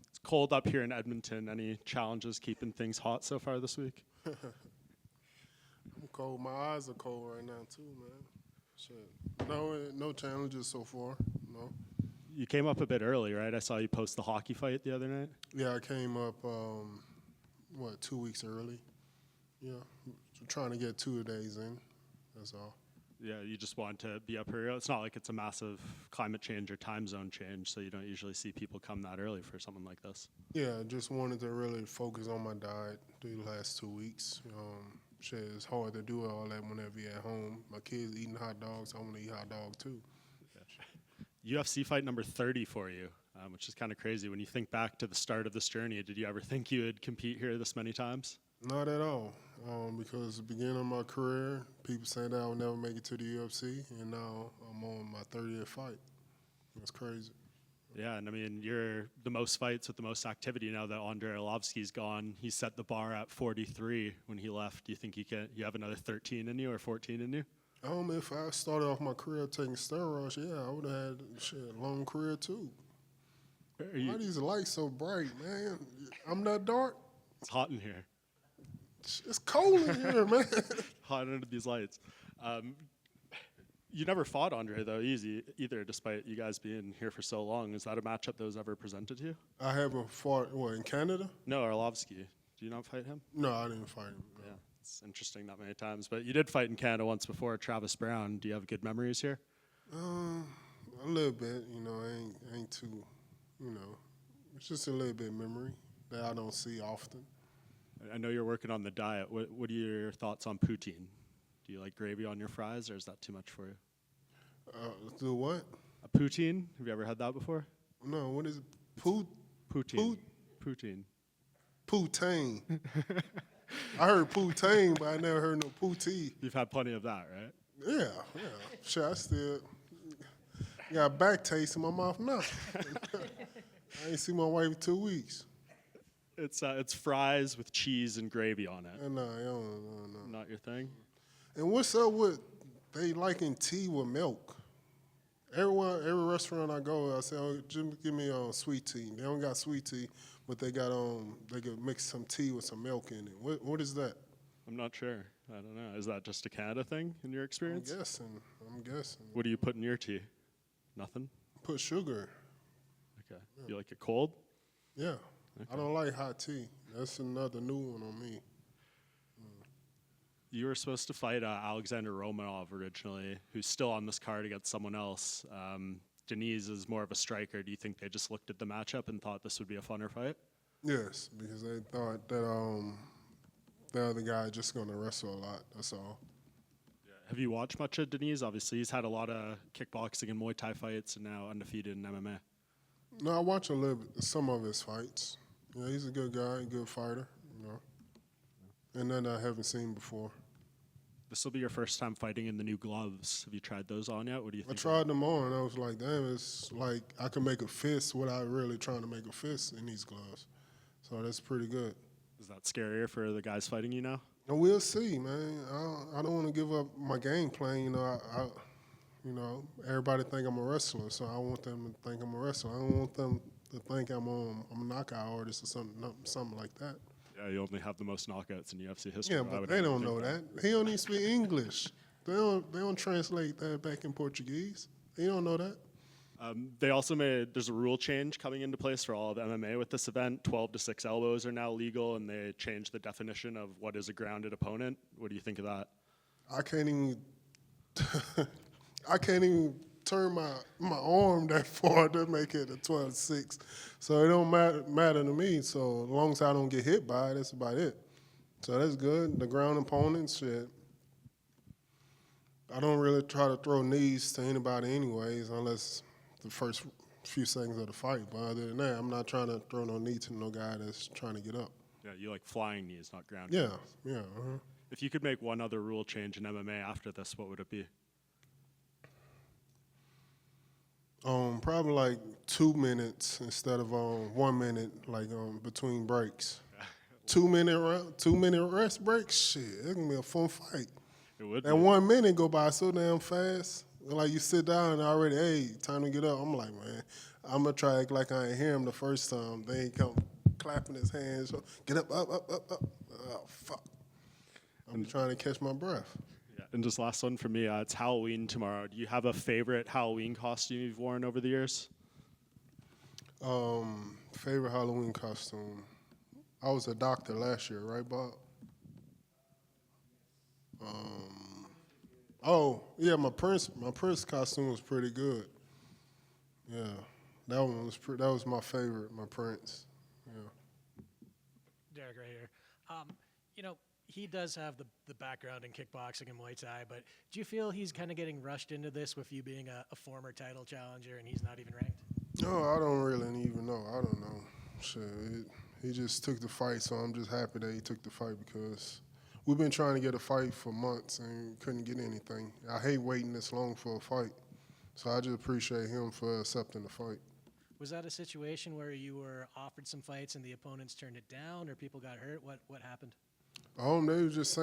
It's cold up here in Edmonton. Any challenges keeping things hot so far this week? I'm cold. My eyes are cold right now too, man. Shit. No challenges so far. No. You came up a bit early, right? I saw you post the hockey fight the other night. Yeah, I came up 2 weeks early. Yeah, trying to get 2 days in. That's all. Yeah, you just want to be up here. It's not like it's a massive climate change or time zone change, so you don't usually see people come that early for something like this. Yeah, just wanted to really focus on my diet through the last 2 weeks. Shit, it's hard to do all that whenever you're at home. My kids eating hot dogs, I want to eat hot dogs too. UFC fight number 30 for you, which is kind of crazy. When you think back to the start of this journey, did you ever think you would compete here this many times? Not at all, because at the beginning of my career, people said that I would never make it to the UFC, and now I'm on my 30th fight. That's crazy. Yeah, and I mean, you're the most fights with the most activity now that Andrei Arlovsky's gone. He set the bar at 43 when he left. Do you think you have another 13 in you or 14 in you? If I started off my career taking steroids, yeah, I would have had a long career too. Why are these lights so bright, man? I'm that dark? It's hot in here. It's cold in here, man. Hot under these lights. You never fought Andre, though, either, despite you guys being here for so long. Is that a matchup that was ever presented to you? I haven't fought, in Canada? No, Arlovsky. Do you not fight him? No, I didn't fight him. No. Yeah, it's interesting that many times. But you did fight in Canada once before, Travis Brown. Do you have good memories here? A little bit, I ain't too, it's just a little bit of memory that I don't see often. I know you're working on the diet. What are your thoughts on poutine? Do you like gravy on your fries, or is that too much for you? Do what? A poutine? Have you ever had that before? No, what is it? Poutine. Poutine. I heard poutine, but I never heard no poutine. You've had plenty of that, right? Yeah. Shit, I still got a back taste in my mouth now. I ain't seen my wife in 2 weeks. It's fries with cheese and gravy on it. No. Not your thing? And what's up with they liking tea with milk? Every restaurant I go, I say, oh, just give me sweet tea. They don't got sweet tea, but they got they could mix some tea with some milk in it. What is that? I'm not sure. I don't know. Is that just a Canada thing in your experience? I'm guessing. What do you put in your tea? Nothing? Put sugar. Okay. Yeah. You like it cold? Yeah. Okay. I don't like hot tea. That's another new one on me. You were supposed to fight Alexander Romanov originally, who's still on this card against someone else. Diniz is more of a striker. Do you think they just looked at the matchup and thought this would be a funner fight? Yes, because they thought that the other guy just going to wrestle a lot. That's all. Yeah. Have you watched much of Diniz? Obviously, he's had a lot of kickboxing and Muay Thai fights and now undefeated in MMA. No, I watch some of his fights. Yeah, he's a good guy, a good fighter, And none I haven't seen before. This will be your first time fighting in the new gloves. Have you tried those on yet? What do you think? I tried them on. I was like, damn, it's like I can make a fist without really trying to make a fist in these gloves. So that's pretty good. Is that scarier for the guys fighting you now? And we'll see, man. I don't want to give up my game plan. Everybody think I'm a wrestler, so I want them to think I'm a wrestler. I don't want them to think I'm a knockout artist or something like that. Yeah, you only have the most knockouts in UFC history. Yeah, but they don't know that. He don't even speak English. They don't translate that back in Portuguese. They don't know that. They also there's a rule change coming into place for all of MMA with this event. 12 to 6 elbows are now legal, and they changed the definition of what is a grounded opponent. What do you think of that? I can't even turn my arm that far to make it a 12-6. So it don't matter to me. So as long as I don't get hit by it, that's about it. So that's good. The ground opponents, shit. I don't really try to throw knees to anybody anyways, unless the first few seconds of the fight. But other than that, I'm not trying to throw no knee to no guy that's trying to get up. Yeah, you like flying knees, not ground knees. Yeah. Uh-huh. If you could make one other rule change in MMA after this, what would it be? Probably like 2 minutes instead of 1 minute, like between breaks. 2 minute rest breaks. Shit, it can be a fun fight. It would. And 1 minute go by so damn fast. Like you sit down and already, hey, time to get up. I'm like, man, I'm gonna try to act like I ain't hear him the first time. They ain't come clapping his hands. So, get up. Oh fuck! I'm trying to catch my breath. Yeah. And just last one for me. It's Halloween tomorrow. Do you have a favorite Halloween costume you've worn over the years? Favorite Halloween costume. I was a doctor last year, right, Bob? Oh yeah, my Prince costume was pretty good. Yeah, that one was that was my favorite, my Prince. Yeah. Derrick right here. You know, he does have the background in kickboxing and Muay Thai, but do you feel he's kind of getting rushed into this with you being a former title challenger and he's not even ranked? No, I don't really even know. I don't know. Shit, he just took the fight, so I'm just happy that he took the fight because we've been trying to get a fight for months and couldn't get anything. I hate waiting this long for a fight, so I just appreciate him for accepting the fight. Was that a situation where you were offered some fights and the opponents turned it down or people got hurt? What happened? They was just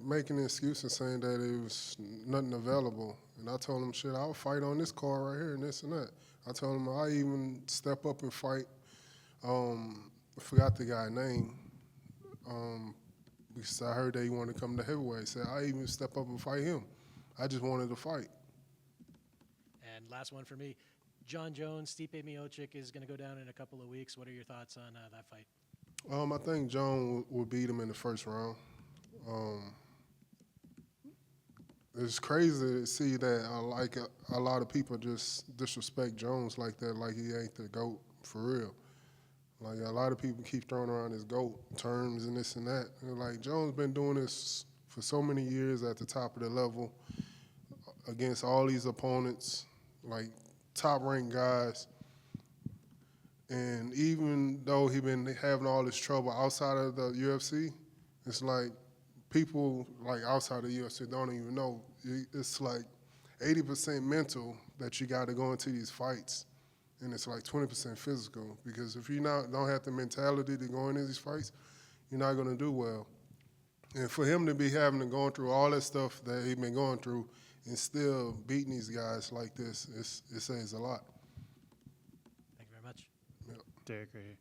making an excuse and saying that it was nothing available. And I told him, shit, I'll fight on this card right here and this and that. I told him I even step up and fight. I forgot the guy's name. Because I heard that he wanted to come to heavyweight. I said, I even step up and fight him. I just wanted to fight. And last one for me. John Jones, Stipe Miocic is going to go down in a couple of weeks. What are your thoughts on that fight? I think John will beat him in the first round. It's crazy to see that a lot of people just disrespect Jones like that, like he ain't the GOAT for real. Like a lot of people keep throwing around his GOAT terms and this and that. And like Jones been doing this for so many years at the top of the level against all these opponents, like top-ranked guys. And even though he been having all this trouble outside of the UFC, it's like people like outside of the UFC don't even know. It's like 80% mental that you got to go into these fights, and it's like 20% physical. Because if you don't have the mentality to go into these fights, you're not going to do well. And for him to be having to go through all that stuff that he's been going through and still beating these guys like this, it says a lot. Thank you very much. Derrick right here.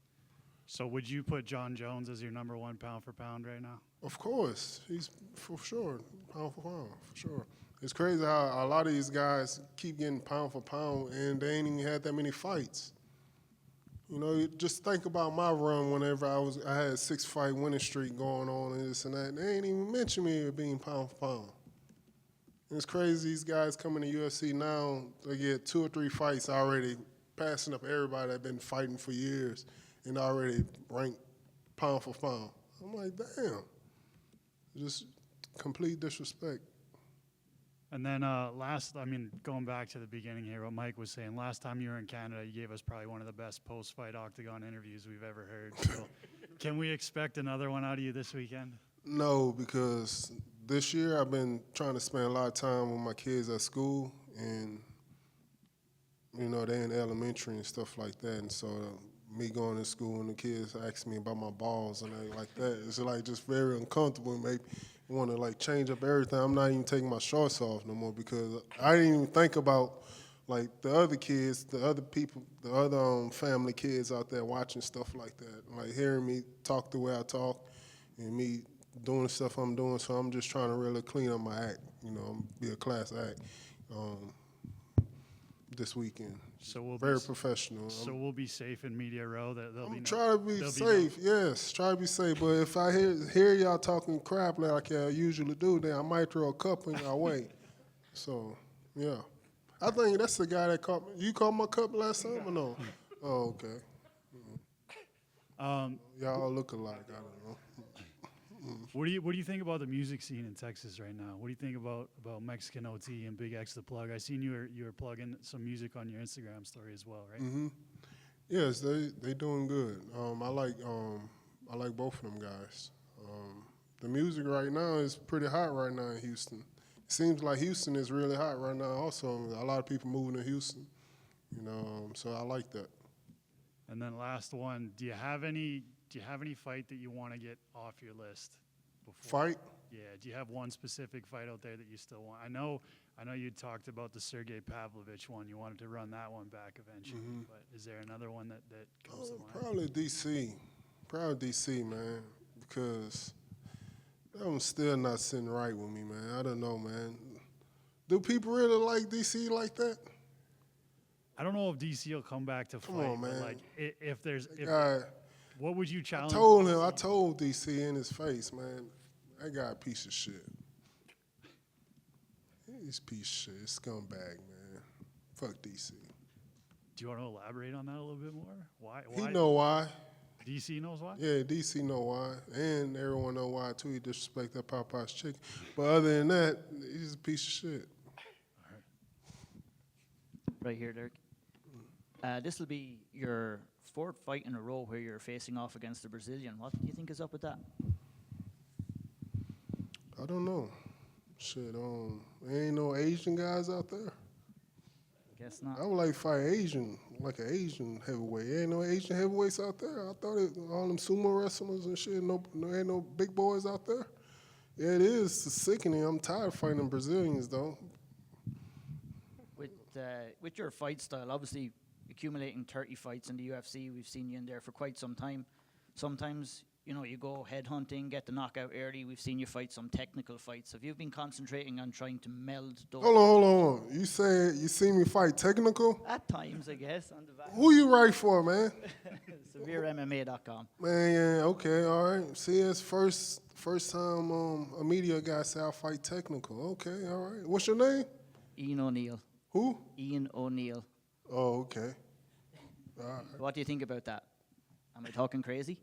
So would you put John Jones as your number one pound for pound right now? Of course. He's for sure, pound for pound, for sure. It's crazy how a lot of these guys keep getting pound for pound and they ain't even had that many fights. You know, just think about my run whenever I had a 6-fight winning streak going on and this and that. They ain't even mention me being pound for pound. And it's crazy these guys coming to UFC now, they get 2 or 3 fights already passing up everybody that been fighting for years and already ranked pound for pound. I'm like, damn. Just complete disrespect. And then going back to the beginning here, what Mike was saying, last time you were in Canada, you gave us probably one of the best post-fight octagon interviews we've ever heard. So can we expect another one out of you this weekend? No, because this year I've been trying to spend a lot of time with my kids at school, and you know, they're in elementary and stuff like that, and so me going to school and the kids ask me about my balls and everything like that, it's like just very uncomfortable and make me want to like change up everything. I'm not even taking my shorts off no more because I didn't even think about like the other kids, the other people, the other family kids out there watching stuff like that, like hearing me talk the way I talk and me doing the stuff I'm doing, so I'm just trying to really clean up my act, you know, be a class act. This weekend. So we'll very professional. So we'll be safe in Media Row. I'm trying to be safe, yes. Try to be safe. But if I hear y'all talking crap like I usually do, then I might throw a cup in y'all way. So, yeah. I think that's the guy that caught me. You caught my cup last time or no? Oh, okay. Y'all look alike. I don't know. What do you think about the music scene in Texas right now? What do you think about Mexican OT and Big X the Plug? I seen you were plugging some music on your Instagram story as well, right? Mm-hmm. Yes, they doing good. I like both of them guys. The music right now is pretty hot right now in Houston. It seems like Houston is really hot right now. Also, a lot of people moving to Houston. You know, so I like that. And then last one, do you have any fight that you want to get off your list? Before? Fight? Yeah. Do you have one specific fight out there that you still want? I know you talked about the Sergey Pavlovich one. You wanted to run that one back eventually. But is there another one that comes to mind? Probably DC. Probably DC, man, because that one's still not sitting right with me, man. I don't know, man. Do people really like DC like that? I don't know if DC will come back to fight. on, but man. like, if there's, Guy, what would you challenge? I told DC in his face, man, that guy a piece of shit. He's a piece of shit, scumbag, man. Fuck DC. Do you want to elaborate on that a little bit more? Why? He know why. DC knows why? Yeah, DC know why, and everyone know why too. He disrespect that Popeye's chicken. But other than that, he's a piece of shit. Right here, Derek. This will be your fourth fight in a row where you're facing off against a Brazilian. What do you think is up with that? I don't know. Shit, there ain't no Asian guys out there. Guess not. I would like to fight Asian, like an Asian heavyweight. Ain't no Asian heavyweights out there. I thought all them sumo wrestlers and shit, ain't no big boys out there. Yeah, it is sickening. I'm tired of fighting Brazilians, though. With your fight style, obviously accumulating 30 fights in the UFC, we've seen you in there for quite some time. Sometimes, you go head hunting, get the knockout early. We've seen you fight some technical fights. Have you been concentrating on trying to meld those? Hold on. You say you see me fight technical? At times, I guess, on the back. Who you write for, man? SevereMMA.com. Man, yeah, okay, all right. See, it's first time a media guy say I fight technical. Okay, all right. What's your name? Ian O'Neill. Who? Ian O'Neill. Oh, okay. All right. What do you think about that? Am I talking crazy?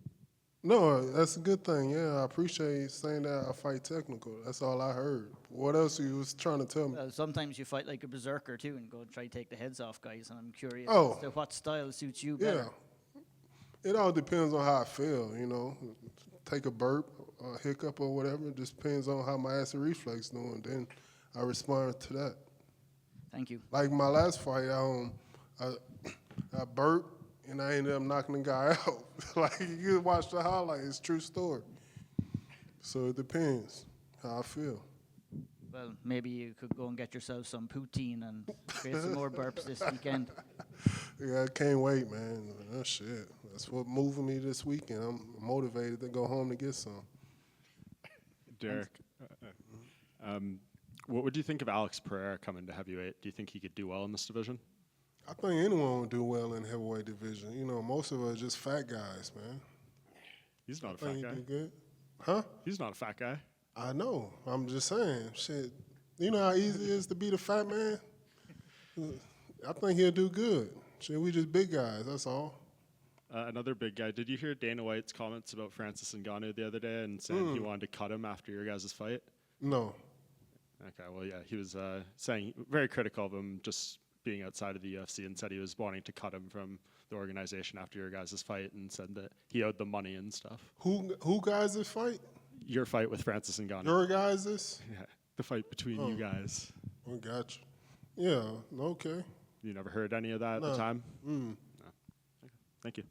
No, that's a good thing. Yeah, I appreciate you saying that I fight technical. That's all I heard. What else you was trying to tell me? Sometimes you fight like a berserker too and go and try to take the heads off guys, and I'm curious Oh. as to what style suits you Yeah. better. It all depends on how I feel, Take a burp, a hiccup or whatever. It just depends on how my acid reflex doing. Then I respond to that. Thank you. Like my last fight, I burped and I ended up knocking the guy out. Like you can watch the highlight, it's a true story. So it depends how I feel. Well, maybe you could go and get yourself some poutine and create some more burps this weekend. Yeah, I can't wait, man. That shit. That's what moving me this weekend. I'm motivated to go home to get some. Derrick, what would you think of Alex Pereira coming to heavyweight? Do you think he could do well in this division? I think anyone would do well in heavyweight division. Most of us are just fat guys, man. He's not a I fat think guy. he do good. Huh? He's not a fat guy. I know. I'm just saying. Shit. You know how easy it is to beat a fat man? I think he'll do good. Shit, we just big guys, that's all. Another big guy. Did you hear Dana White's comments about Francis Ngannou the other day and saying he wanted to cut him after your guys' fight? No. Okay, well, yeah, he was saying very critical of him just being outside of the UFC and said he was wanting to cut him from the organization after your guys' fight and said that he owed them money and stuff. Who guys this fight? Your fight with Francis Ngannou. Your guys this? Yeah, the fight between you guys. We got you. Yeah, okay. You never heard any of that at the time? No. Okay. Thank you.